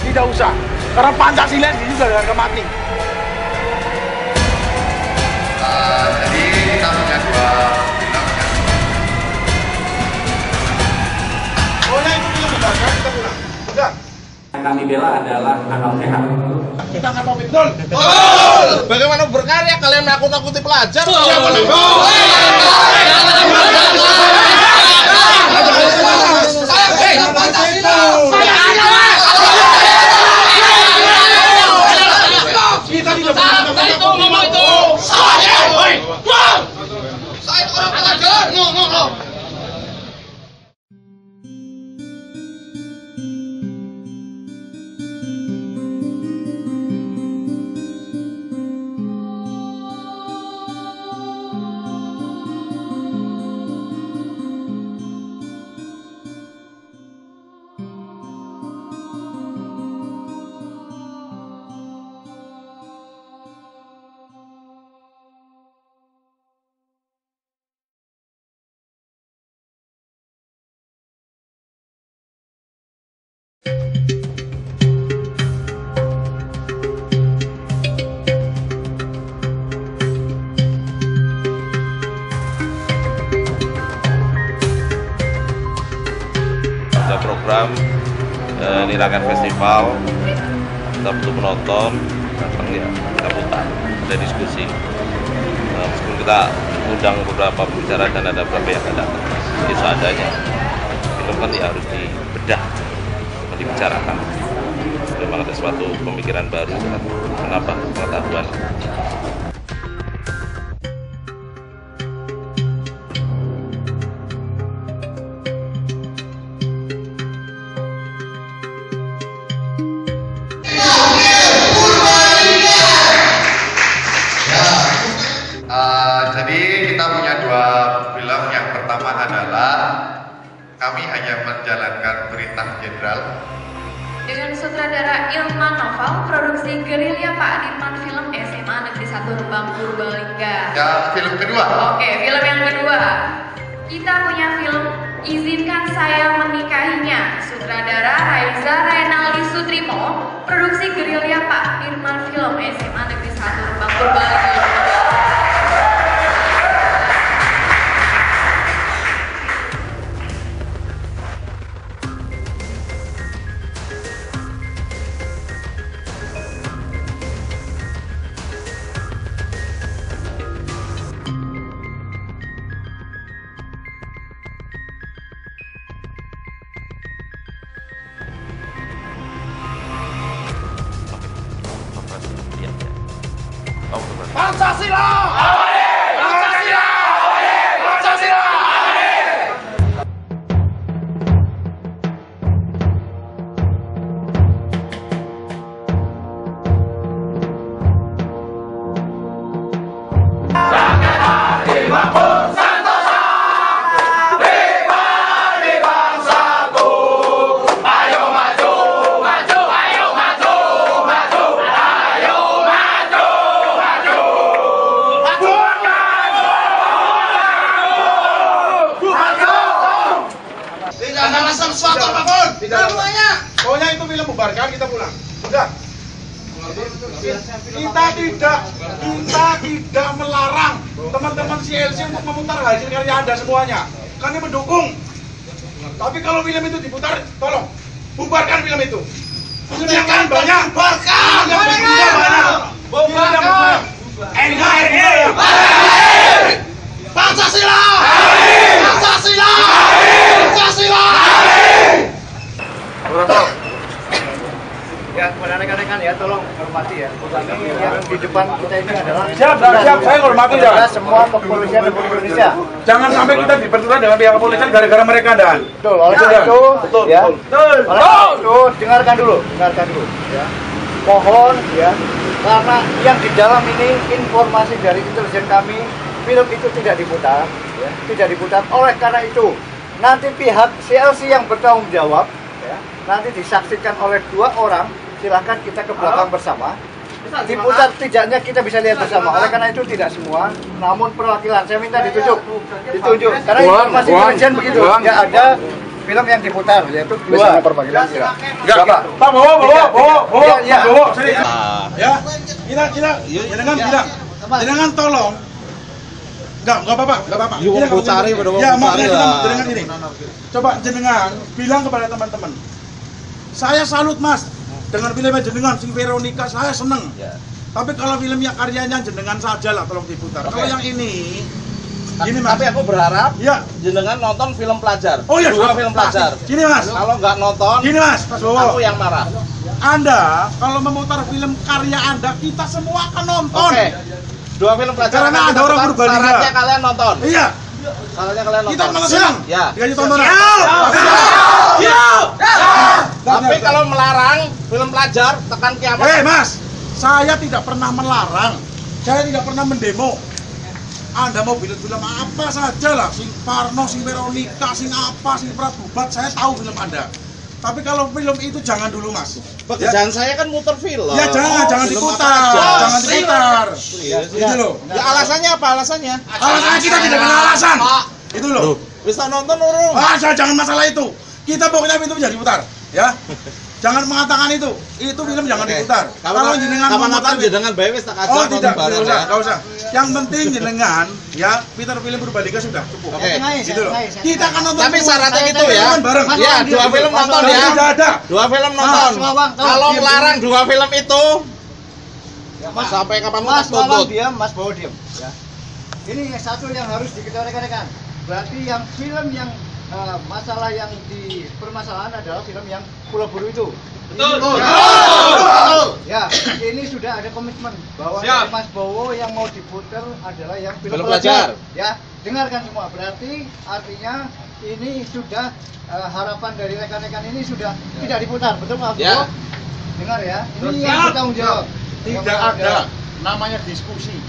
Tidak usah. Karena Pancasila ini juga harga mati. Jadi kita punya dua film ya. Oh, itu film membakar, kita pulang. Udah. Yang kami bela adalah akal sehat. Kita akan mau betul. Betul! Bagaimana berkarya kalian menakut-nakuti pelajar? Kita tidak pernah Saya orang pelajar! Ngomong! Ada program Nilangan Festival, kita butuh penonton, datang ya kita putar, ada diskusi. Meskipun kita undang beberapa pembicara dan ada beberapa yang tidak datang, jadi seadanya. Film kan ya harus dibedah, dibicarakan. Memang ada suatu pemikiran baru, menambah pengetahuan. Jadi kita punya dua film. Yang pertama adalah Kami Hanya Menjalankan Perintah Jenderal dengan sutradara Ilman Novel, produksi Gerilya Pak Dirman Film SMA Negeri 1 Rembang Purbalingga. Dan film kedua Oke, film yang kedua kita punya film Izinkan Saya Menikahinya, sutradara Raiza Renaldi Sutrimo, produksi Gerilya Pak Dirman Film SMA Negeri 1 Rembang Purbalingga. Pancasila! Pancasila! Pancasila! Pokoknya itu film bubarkan, kita pulang. Udah. Kita tidak melarang teman-teman CLC untuk memutar hasil karya Anda semuanya. Kami mendukung. Tapi kalau film itu diputar, tolong bubarkan film itu. Film yang lain banyak. Bubarkan. Yang berguna banyak. Bubarkan. NKRI. Pancasila. Pancasila. Pancasila. Ya, kepada rekan-rekan ya, tolong hormati ya. Kami yang di depan kita ini adalah Siap, saya hormati ya. semua kepolisian Republik Indonesia. Jangan sampai kita dipertulah dengan pihak kepolisian gara-gara mereka dan. Betul, oleh karena itu, ya. Oleh itu, dengarkan dulu ya. Mohon ya, karena yang di dalam ini informasi dari intelijen kami, film itu tidak diputar, ya, tidak diputar. Oleh karena itu, nanti pihak CLC yang bertanggung jawab, ya, nanti disaksikan oleh 2 orang. Silahkan kita ke belakang bersama. Diputar tidaknya kita bisa lihat bersama. Oleh karena itu tidak semua, namun perwakilan saya minta ditunjuk. Karena informasi intelijen begitu, nggak ada film yang diputar yaitu dua. Enggak, Pak. Pak, bawa. Ya. Sini. Ya. Jenengan bilang. Jenengan tolong. Enggak apa-apa. Ya, makanya jenengan ini. Coba jenengan bilang kepada teman-teman. Saya salut, Mas. Dengan filmnya jenengan sing Veronica saya seneng. Tapi kalau filmnya karyanya jenengan saja lah tolong diputar. Kalau yang ini Mas. Tapi aku berharap ya jenengan nonton film pelajar. Oh iya, dua film pelajar. Gini Mas. Kalau nggak nonton, gini Mas Bowo. aku yang marah. Anda kalau memutar film karya Anda, kita semua akan nonton. Oke. Dua film pelajar. Karena ada orang Purbalingga. Syaratnya kalian nonton. Iya. Syaratnya kalian nonton. Kita malah senang. Ya. Dikasih tontonan. Tapi kalau melarang film pelajar, tekan kiamat. Mas, saya tidak pernah melarang. Saya tidak pernah mendemo. Anda mau film apa saja lah, sing Parno, sing Veronica, sing apa, sing Prabubat, saya tahu film Anda. Tapi kalau film itu jangan dulu Mas. Pekerjaan saya kan muter film. Ya jangan diputar, jangan diputar. Itu loh. Ya alasannya apa alasannya? Alasannya kita tidak punya alasan. Itu loh. Bisa nonton urung. Jangan masalah itu. Kita pokoknya film jangan diputar, ya. Jangan mengatakan itu film jangan diputar. Kalau jenengan nonton jenengan bae wis tak ajak tidak usah. Yang penting jenengan ya Peter film Purbalingga sudah cukup. Gitu loh. Kita akan nonton. Tapi syaratnya itu ya. Ya, dua film nonton ya. Dua film nonton. Kalau melarang dua film itu sampai kapan Mas tuntut? Mas bawa diam ya. Ini satu yang harus diketahui rekan-rekan. Berarti yang film yang masalah yang di permasalahan adalah film yang Pulau Buru itu. Betul. Ya, ini sudah ada komitmen bahwa Mas Bowo yang mau diputar adalah yang film pelajar. Ya, dengarkan semua. Berarti artinya ini sudah harapan dari rekan-rekan ini sudah tidak diputar. Betul Mas Bowo? Dengar ya. Ini yang bertanggung jawab. Tidak ada namanya diskusi.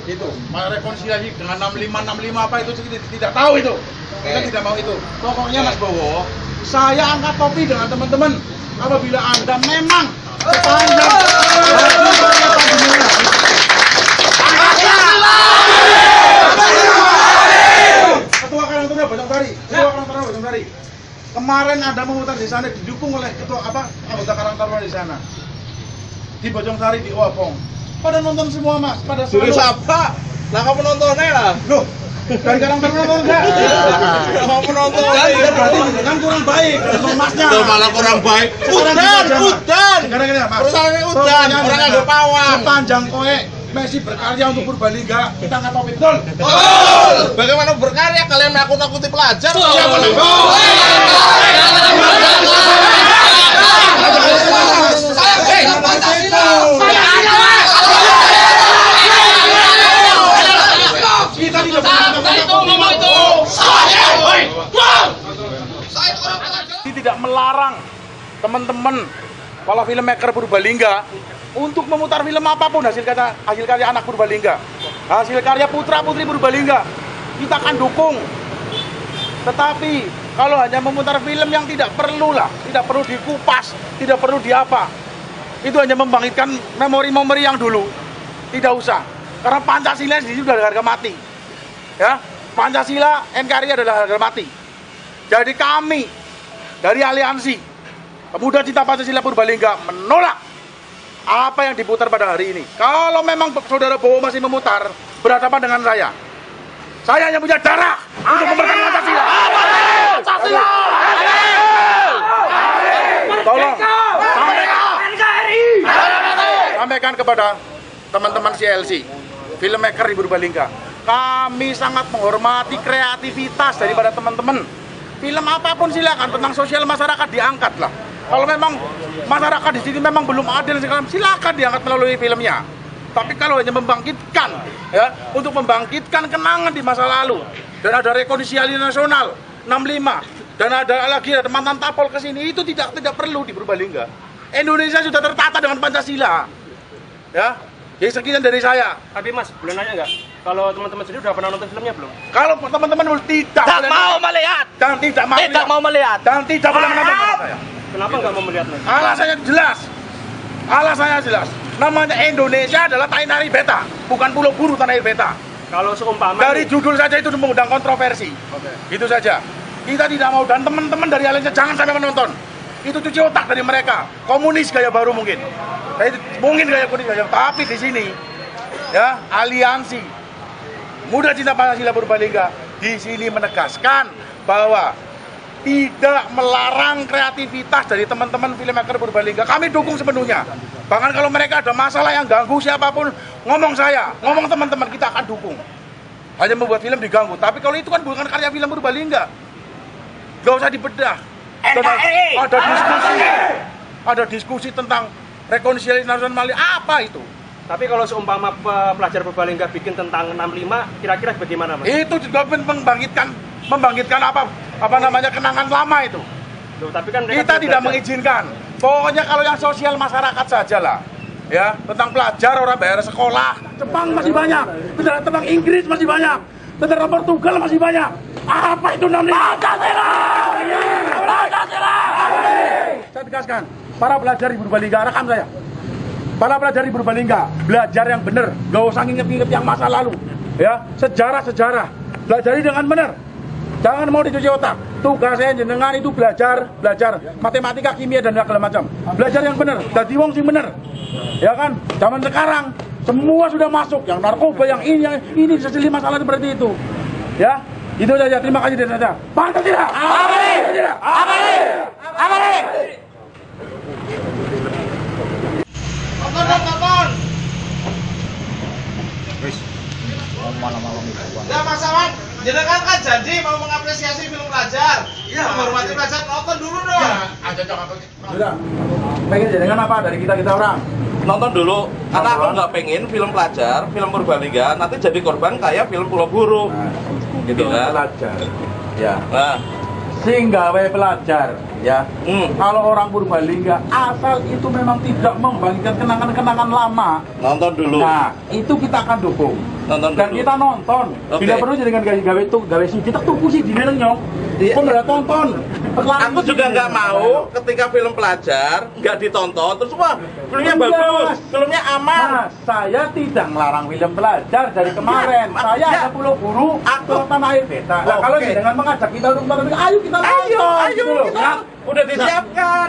Itu rekonsiliasi dengan 65 apa itu tidak tahu itu. Kita tidak mau itu. Pokoknya Mas Bowo, saya angkat topi dengan teman-teman. Apabila Anda memang sepanjang Ketua Karang Taruna Bojong Sari. Kemarin Anda memutar di sana didukung oleh anggota Karang Taruna di sana. Di Bojong Sari di Opong. Pada nonton semua Mas, pada selalu. Siapa? Lah kamu nontonnya lah. Loh, dari Karang Taruna nonton enggak? Kamu nonton. Berarti kan kurang baik, Masnya. Tuh malah kurang baik. Udan. Perusahaannya udan, orang ada pawang. Sepanjang kowe masih berkarya untuk Purbalingga, kita nggak tahu betul. Bagaimana berkarya kalian menakut-nakuti pelajar? Kita tidak tidak melarang teman-teman para filmmaker Purbalingga untuk memutar film apapun hasil karya anak Purbalingga, hasil karya putra-putri Purbalingga, kita akan dukung. Tetapi kalau hanya memutar film yang tidak perlu dikupas, tidak perlu diapa, itu hanya membangkitkan memori-memori yang dulu, tidak usah. Karena Pancasila sendiri sudah harga mati, ya. Pancasila NKRI adalah harga mati. Jadi kami dari aliansi Pemuda Cinta Pancasila Purbalingga menolak apa yang diputar pada hari ini. Kalau memang saudara Bowo masih memutar berhadapan dengan saya hanya punya darah untuk mempertahankan Pancasila. Tolong sampaikan kepada teman-teman CLC, filmmaker di Purbalingga. Kami sangat menghormati kreativitas daripada teman-teman. Film apapun silakan, tentang sosial masyarakat diangkat lah. Kalau memang masyarakat di sini memang belum adil, silakan diangkat melalui filmnya. Tapi kalau hanya membangkitkan, ya, untuk membangkitkan kenangan di masa lalu, dan ada rekonsiliasi nasional 65, dan ada lagi mantan Tapol ke sini, itu tidak perlu di Purbalingga. Indonesia sudah tertata dengan Pancasila, ya. Jadi sekian dari saya. Tapi Mas, boleh nanya nggak? Kalau teman-teman sendiri udah pernah nonton filmnya belum? Kalau teman-teman tidak mau melihat dan tidak mau melihat menonton saya. Kenapa nggak mau melihat Mas? Alasannya jelas. Namanya Indonesia adalah tanah air beta, bukan Pulau Buru tanah air beta. Kalau seumpama dari judul saja itu mengundang kontroversi. Gitu saja. Kita tidak mau, dan teman-teman dari aliansi jangan sampai menonton. Itu cuci otak dari mereka. Komunis gaya baru mungkin. Mungkin gaya kuning gaya, tapi di sini ya aliansi Muda Cinta Pancasila Purbalingga di sini menegaskan bahwa tidak melarang kreativitas dari teman-teman filmmaker Purbalingga. Kami dukung sepenuhnya. Bahkan kalau mereka ada masalah yang ganggu siapapun, ngomong saya, ngomong teman-teman, kita akan dukung. Hanya membuat film diganggu. Tapi kalau itu kan bukan karya film Purbalingga, gak usah dibedah. Ada diskusi tentang rekonsiliasi nasional, apa itu? Tapi kalau seumpama pelajar Purbalingga bikin tentang 65, kira-kira bagaimana, Mas? Itu juga membangkitkan apa namanya kenangan lama itu. Loh, tapi kan kita tidak mengizinkan. Pokoknya kalau yang sosial masyarakat sajalah. Ya, tentang pelajar orang bayar sekolah. Jepang masih banyak, tentang Inggris masih banyak, tentang Portugal masih banyak. Apa itu namanya? Pancasila! Pancasila! Saya tegaskan, para pelajar di Purbalingga, rekam saya. Para pelajar di Purbalingga, belajar yang benar, gak usah nginget-nginget yang masa lalu. Ya, sejarah-sejarah, belajari dengan benar. Jangan mau dicuci otak. Tugas saya jenengan itu belajar matematika, kimia dan segala macam. Belajar yang benar, dadi wong sing bener. Ya kan? Zaman sekarang semua sudah masuk, yang narkoba, yang ini sesili masalah seperti itu. Ya, itu saja. Terima kasih dari saya. Pancasila. Amali. Nonton. Wis. Malam-malam itu. Ya Mas Awan, jenengan kan janji mau mengapresiasi film pelajar. Iya, menghormati pelajar, nonton dulu dong. Ya, ada aku. Sudah. Pengen jenengan apa dari kita orang? Nonton dulu, karena aku nggak pengen film pelajar, film Purbalingga nanti jadi korban kayak film Pulau Buru. Gitu kan? Pelajar. Ya. Nah, sing gawe pelajar, ya. Kalau orang Purbalingga asal itu memang tidak membangkitkan kenangan-kenangan lama. Nonton dulu. Nah, itu kita akan dukung. Nonton dan dulu. kita nonton. Bila perlu dengan gawe sih, kita tunggu sih di nyong. Kok nggak tonton? Aku juga nggak mau ketika film pelajar nggak ditonton terus wah filmnya bagus, filmnya aman. Nah, saya tidak melarang film pelajar dari kemarin. Saya ada Pulau Buru, aku Tanah Air Beta. Nah, kalau dengan mengajak kita untuk nonton, ayo kita nonton. Ayo, kita udah disiapkan,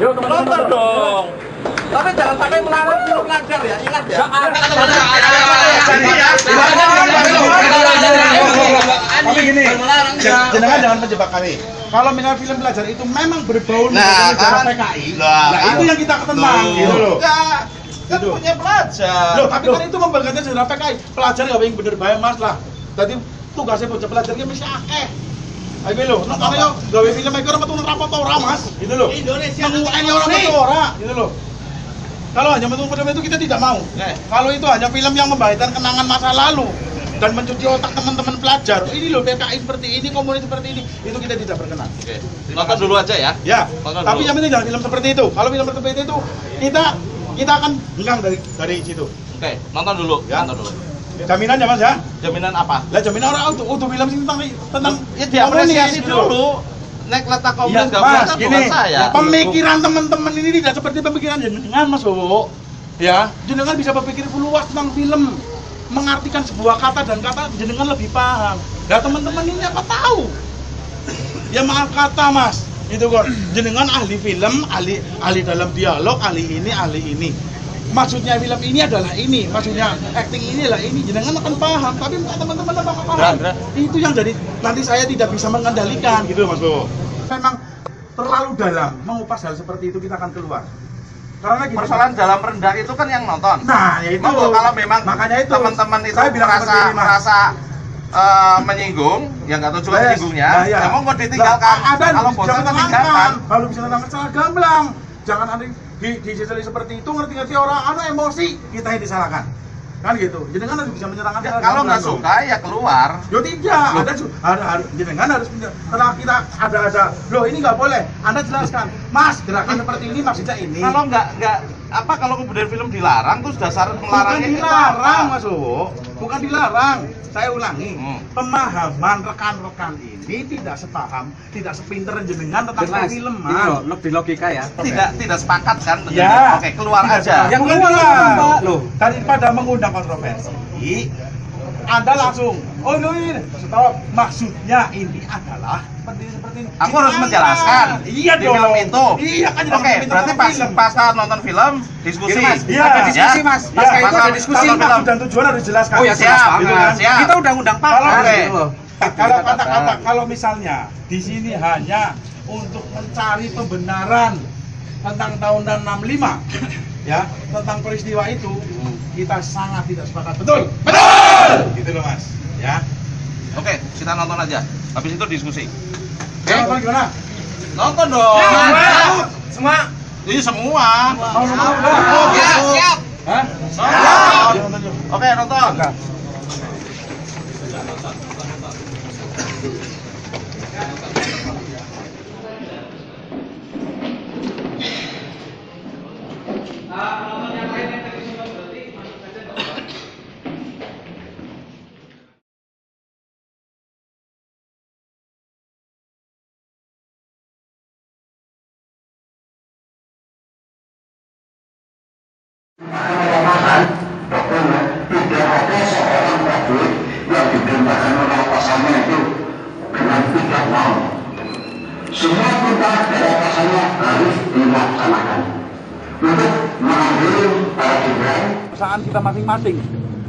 Yuk, nonton dong. Tapi jangan sampai melarang film pelajar ya, ingat ya. Tapi gini, jenengan jangan menjebak kami. Kalau misalnya film pelajar itu memang berbau dengan sejarah PKI, nah itu yang kita ketentang, gitu loh. Kan punya pelajar. Loh, tapi kan itu membanggakan sejarah PKI. Pelajar nggak yang bener bayang Mas lah. Tadi tugasnya bocah pelajarnya mesti akeh. Ayo lho, nonton ayo gawe film maker metu rapoto ora Mas, gitu loh. Indonesia menguani orang metu ora, gitu loh. Kalau hanya metu film itu kita tidak mau. Kalau itu hanya film yang membangkitkan kenangan masa lalu dan mencuci otak teman-teman pelajar. Ini loh PKI seperti ini, komunis seperti ini, itu kita tidak berkenan. Oke. Nonton dulu aja ya. Ya. Nonton Tapi dulu. yang penting jangan film seperti itu. Kalau film seperti itu kita akan hilang dari situ. Oke, nonton dulu. Ya. Nonton dulu. Jaminan ya Mas ya? Jaminan apa? Lah jaminan orang untuk film sih tentang Ya diapresiasi komunis, gitu. dulu. Nek letak komunis Ya, nggak Mas, berasa gini, bukan saya. pemikiran teman-teman ini tidak seperti pemikiran jenengan Mas Bowo. Ya, jenengan bisa berpikir luas tentang film, mengartikan sebuah kata dan kata jenengan lebih paham. Nah teman-teman ini apa tahu? Ya maaf kata Mas, gitu kan. Jenengan ahli film, ahli dalam dialog, ahli ini. Maksudnya film ini adalah ini, maksudnya acting ini adalah ini. Jenengan akan paham, tapi teman-teman apa paham? Itu yang jadi nanti saya tidak bisa mengendalikan, gitu Mas Bowo. Memang terlalu dalam mengupas hal seperti itu kita akan keluar. Karena gini, Persoalan dalam rendah itu kan yang nonton. nah ya itu Kalau memang makanya itu teman-teman itu saya bilang seperti ini, Mas. merasa menyinggung, yang nggak tahu juga menyinggungnya, nah, ya. emang mau ditinggalkan. Ada Kalau bosan jangan tinggalkan. tenangkan. Kalau bisa tenangkan secara gamblang. Jangan ada di sisi seperti itu ngerti orang emosi kita yang disalahkan. Kan gitu. Jenengan harus bisa menyerangkan secara Kalau nggak gamblang, suka ya keluar. Yo tidak, ada jenengan harus setelah kita ada loh ini nggak boleh. Anda jelaskan, Mas gerakan seperti ini maksudnya ini. Kalau nggak apa kalau kemudian film dilarang terus dasar Bukan melarangnya itu dilarang apa? Mas Bowo, bukan dilarang. Saya ulangi, pemahaman rekan-rekan ini tidak sepaham, tidak sepinter jenengan tentang film, Mas. Lebih logika ya. Tidak sepakat kan? Ya. Oke, keluar Tidak aja. sepakat. Yang keluar. keluar, Pak. Loh. Daripada mengundang kontroversi, Anda langsung Oh ini, stop. Maksudnya ini adalah seperti ini. Aku harus menjelaskan. Iya di dong. film itu. Iya kan. Oke, berarti pas nonton film diskusi. Iya, ada diskusi mas. Pasca itu ada diskusi. Maksud dan tujuan harus dijelaskan. Oh ya siap, gitu kan. Siap. Kita undang-undang Kalau misalnya di sini hanya untuk mencari pembenaran tentang tahun 65 ya, tentang peristiwa itu kita sangat tidak sepakat. Betul? Gitu loh mas ya. Oke, kita nonton aja. Habis itu diskusi. Nonton gimana? Nonton dong. Semua? Ini semua. Siap. Hah? Oke, nonton. Tidak ada seorang prajurit yang diperintahkan oleh atasannya itu dengan tidak mau. Semua perintah dari atasannya harus dilaksanakan untuk mengambil para jenderal. Perusahaan kita masing-masing.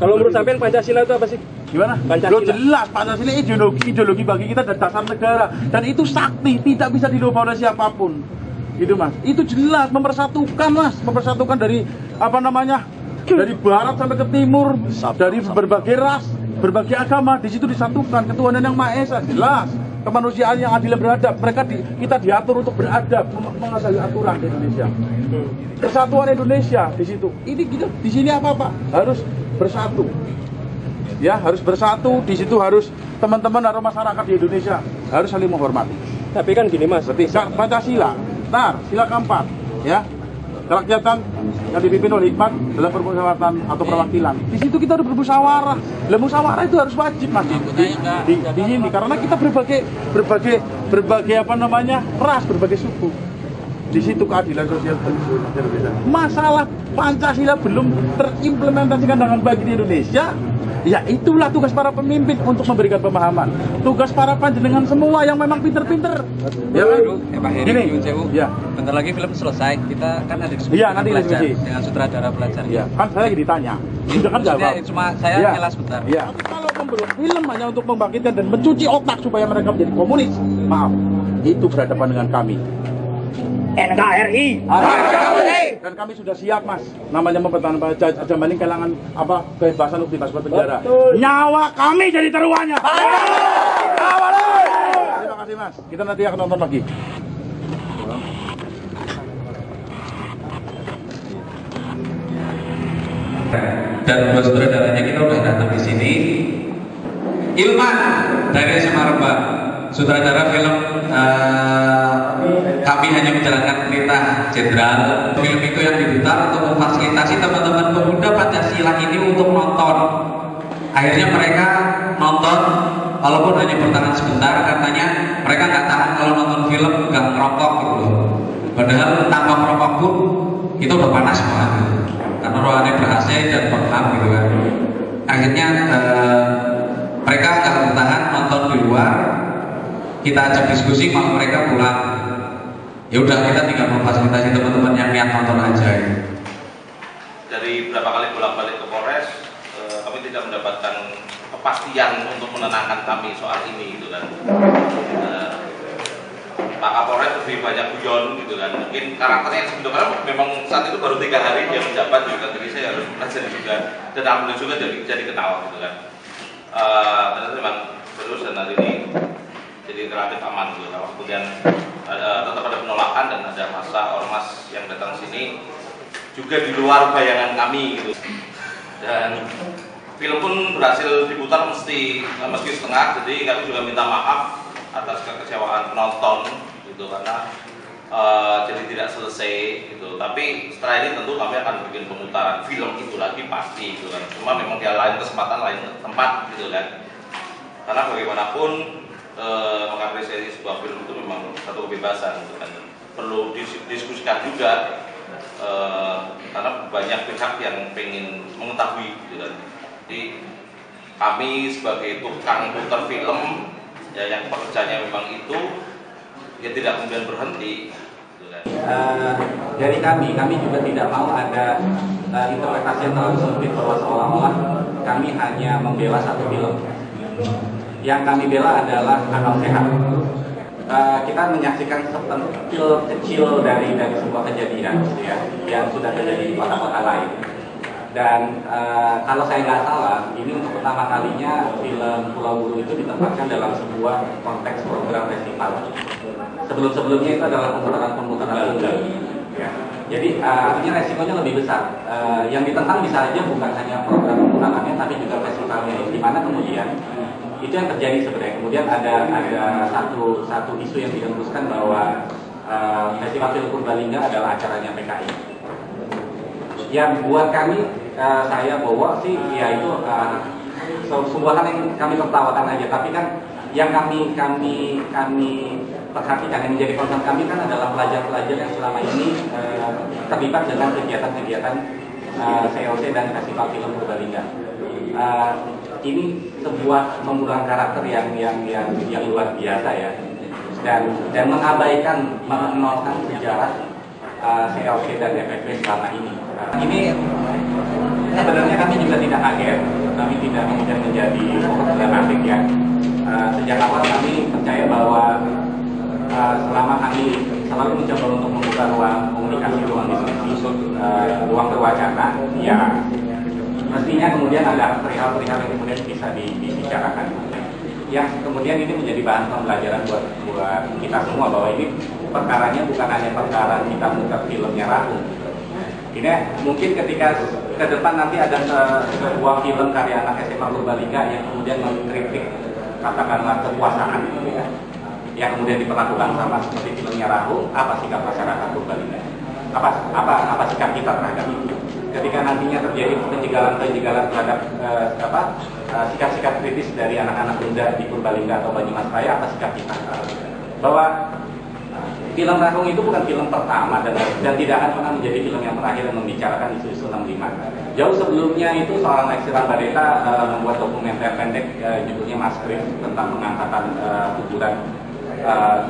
Kalau menurut sampean Pancasila itu apa sih? Gimana? Pancasila. Jelas Pancasila ideologi bagi kita dan dasar negara, dan itu sakti, tidak bisa dirubah oleh siapapun. Gitu mas. Itu jelas mempersatukan mas, mempersatukan dari apa namanya? Dari barat sampai ke timur, dari berbagai ras, berbagai agama, di situ disatukan ketuhanan yang Maha Esa, jelas. Kemanusiaan yang adil beradab, kita diatur untuk beradab, mengasah aturan di Indonesia. Persatuan Indonesia di situ. Ini kita di sini apa? Harus bersatu. Ya, harus bersatu, di situ harus teman-teman atau masyarakat di Indonesia harus saling menghormati. Tapi kan gini mas, seperti Pancasila, sila keempat, ya. Kerakyatan yang dipimpin oleh hikmat dalam permusyawaratan atau perwakilan. Di situ kita harus bermusyawarah. Dalam musyawarah itu harus wajib mas di sini, karena kita berbagai apa namanya ras, berbagai suku. Di situ keadilan sosial berbeda. Masalah Pancasila belum terimplementasikan dengan baik di Indonesia. Ya itulah tugas para pemimpin untuk memberikan pemahaman. Tugas para panjenengan semua yang memang pinter-pinter. Ya kan? Pak Heri, Gini. Ya. Bentar lagi film selesai, kita kan ada diskusi nanti pelajar diskusi dengan sutradara pelajar. Ya, kan saya lagi ditanya. Sudah kan jawab. Cuma saya nyelas bentar. Ya. Kalau membuat film hanya untuk membangkitkan dan mencuci otak supaya mereka menjadi komunis, maaf, itu berhadapan dengan kami. NKRI. Dan kami sudah siap mas, namanya mempertahankan jaminan kehilangan apa kebebasan untuk bebas berpenjara. Nyawa kami jadi taruhannya. Terima kasih mas. Kita nanti akan nonton lagi. Dan dua saudaranya kita udah datang di sini. Ilman dari Semarang, sutradara film Kami Hanya Menjalankan Perintah Jenderal. Film itu yang diputar untuk memfasilitasi teman-teman pemuda Pancasila ini untuk nonton. Akhirnya mereka nonton, walaupun hanya bertahan sebentar, katanya mereka nggak tahan kalau nonton film nggak ngerokok gitu loh. Padahal tanpa merokok pun itu udah panas banget gitu. Karena ruangannya ber-AC dan pengap gitu kan. Akhirnya mereka nggak bertahan nonton di luar. Kita ajak diskusi, malah mereka pulang. Ya udah, kita tinggal memfasilitasi teman-teman yang niat nonton aja. Dari berapa kali bolak-balik ke Polres, kami tidak mendapatkan kepastian untuk menenangkan kami soal ini gitu kan. Pak Kapolres lebih banyak guyon gitu kan. Mungkin karakternya sebenarnya memang saat itu baru 3 hari dia menjabat juga, jadi saya harus belajar juga dan alhamdulillah juga jadi kenal gitu kan. Ternyata memang terus dan hari ini jadi relatif aman gitu. Kemudian tetap ada penolakan dan ada masa ormas yang datang sini juga di luar bayangan kami gitu. Dan film pun berhasil diputar meski setengah, jadi kami juga minta maaf atas kekecewaan penonton gitu karena jadi tidak selesai gitu. Tapi setelah ini tentu kami akan bikin pemutaran film itu lagi pasti gitu kan. Cuma memang dia lain kesempatan, lain tempat gitu kan. Karena bagaimanapun mengapresiasi sebuah film itu memang satu kebebasan gitu kan. Perlu didiskusikan juga karena banyak pihak yang pengen mengetahui gitu kan. Jadi kami sebagai tukang putar film ya yang pekerjaannya memang itu ya tidak kemudian berhenti. Dari kami juga tidak mau ada interpretasi yang terlalu sempit bahwa seolah-olah kami hanya membela satu film. Yang kami bela adalah akal sehat. Kita menyaksikan sepentil kecil dari sebuah kejadian gitu ya, yang sudah terjadi di kota-kota lain. Dan kalau saya nggak salah, ini untuk pertama kalinya film Pulau Buru itu ditempatkan dalam sebuah konteks program festival. Sebelum-sebelumnya itu adalah pemutaran tunggal. Ya. Jadi artinya resikonya lebih besar. Yang ditentang bisa saja bukan hanya program pemutarannya, tapi juga festivalnya. Di mana kemudian itu yang terjadi sebenarnya. Kemudian ada satu isu yang dihembuskan bahwa Festival Film Purbalingga adalah acaranya PKI. Yang buat kami, saya bawa sih, ya itu sebuah hal yang kami tertawakan aja. Tapi kan yang kami perhatikan, yang menjadi concern kami kan adalah pelajar-pelajar yang selama ini terlibat dengan kegiatan-kegiatan CLC dan Festival Film Purbalingga. Ini sebuah membuang karakter yang luar biasa ya, dan mengabaikan, mengenalkan sejarah CLC dan FFP selama ini. Ini sebenarnya kami juga tidak kaget, kami tidak kemudian menjadi problematik ya. Sejak awal kami percaya bahwa selama kami selalu mencoba untuk membuka ruang komunikasi, ruang diskusi, ruang berwacana, ya mestinya kemudian ada perihal-perihal yang kemudian bisa dibicarakan. Yang kemudian ini menjadi bahan pembelajaran buat kita semua bahwa ini perkaranya bukan hanya perkara kita muter filmnya Rahung. Ini mungkin ketika ke depan nanti ada sebuah film karya anak SMA Purbalingga yang kemudian mengkritik katakanlah kekuasaan gitu ya, yang kemudian diperlakukan sama seperti filmnya Rahung, apa sikap masyarakat Purbalingga? Apa sikap kita terhadap itu? Ketika nantinya terjadi penjagalan terhadap sikap-sikap kritis dari anak-anak muda di Purbalingga atau Banyumas Raya, apa sikap kita? Bahwa film Rahung itu bukan film pertama dan tidak akan pernah menjadi film yang terakhir yang membicarakan isu-isu 65. Jauh sebelumnya itu seorang Lexiran Badeta membuat dokumenter pendek judulnya Maskrip tentang pengangkatan kuburan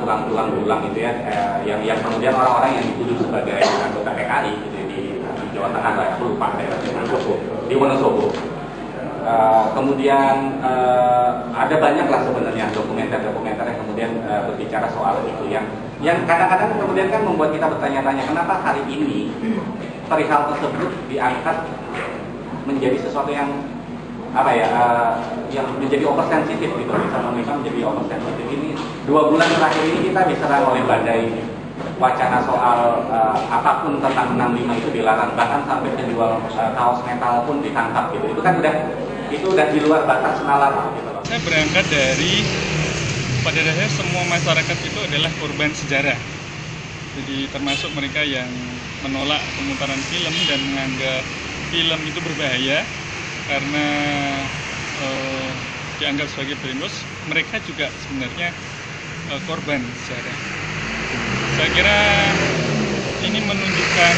tulang-tulang berulang itu ya, yang kemudian orang-orang yang dituduh sebagai anggota PKI gitu, di Jawa Tengah, aku lupa di Wonosobo. Kemudian ada banyaklah sebenarnya dokumenter-dokumenter yang kemudian berbicara soal itu yang kadang-kadang kemudian kan membuat kita bertanya-tanya kenapa hari ini perihal tersebut diangkat menjadi sesuatu yang yang menjadi oversensitif gitu, bisa menjadi oversensitif. Ini 2 bulan terakhir ini kita diserang oleh badai wacana soal apapun tentang 65 itu dilarang, bahkan sampai penjual kaos metal pun ditangkap gitu. Itu kan udah di luar batas nalar gitu. Saya berangkat dari pada dasarnya semua masyarakat itu adalah korban sejarah. Jadi termasuk mereka yang menolak pemutaran film dan menganggap film itu berbahaya karena dianggap sebagai brainwash, mereka juga sebenarnya korban sejarah. Saya kira ini menunjukkan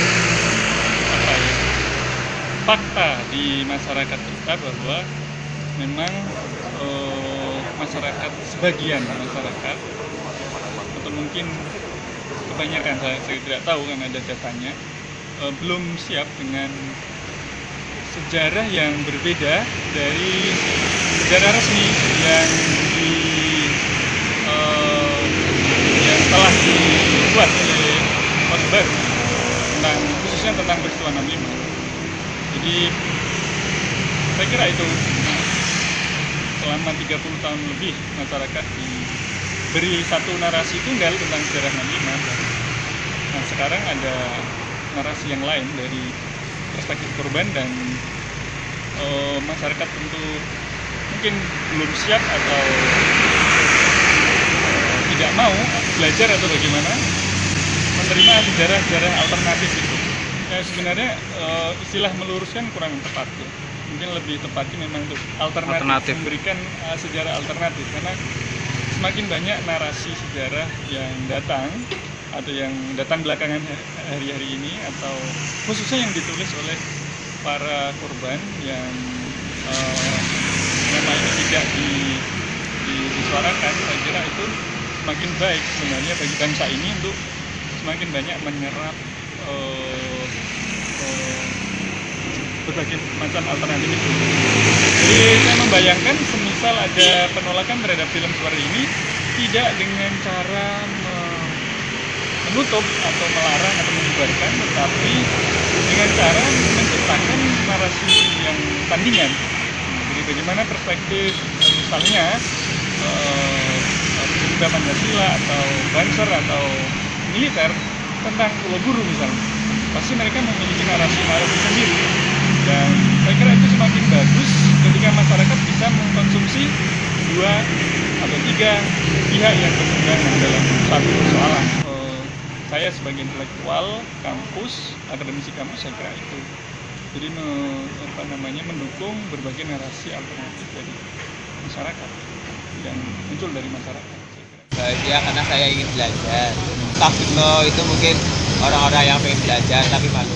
fakta di masyarakat kita bahwa memang masyarakat, sebagian masyarakat atau mungkin kebanyakan, saya tidak tahu kan ada datanya, belum siap dengan sejarah yang berbeda dari sejarah resmi yang telah dibuat oleh Orde Baru khususnya tentang peristiwa 65. Jadi saya kira itu selama 30 tahun lebih masyarakat diberi satu narasi tunggal tentang sejarah 65. Nah sekarang ada narasi yang lain dari perspektif korban dan masyarakat tentu mungkin belum siap atau tidak mau belajar atau bagaimana menerima sejarah-sejarah alternatif itu. Ya sebenarnya istilah meluruskan kurang tepat ya. Mungkin lebih tepatnya memang untuk alternatif. Memberikan sejarah alternatif, karena semakin banyak narasi sejarah yang datang atau yang datang belakangan hari-hari ini atau khususnya yang ditulis oleh para korban yang selama ini tidak disuarakan, saya kira itu semakin baik sebenarnya bagi bangsa ini untuk semakin banyak menyerap berbagai macam alternatif itu. Jadi saya membayangkan semisal ada penolakan terhadap film seperti ini tidak dengan cara menutup atau melarang atau membubarkan, tetapi dengan cara menciptakan narasi yang tandingan. Jadi bagaimana perspektif misalnya pemuda Pancasila atau Banser atau militer tentang Pulau Buru misalnya, pasti mereka memiliki narasi sendiri. Dan saya kira itu semakin bagus ketika masyarakat bisa mengkonsumsi dua atau tiga pihak yang berseberangan dalam satu persoalan. Saya sebagai intelektual kampus, akademisi kampus, saya kira itu. Jadi mendukung berbagai narasi alternatif dari masyarakat yang muncul dari masyarakat. Bahagia karena saya ingin belajar. Takut itu mungkin orang-orang yang pengen belajar tapi malu.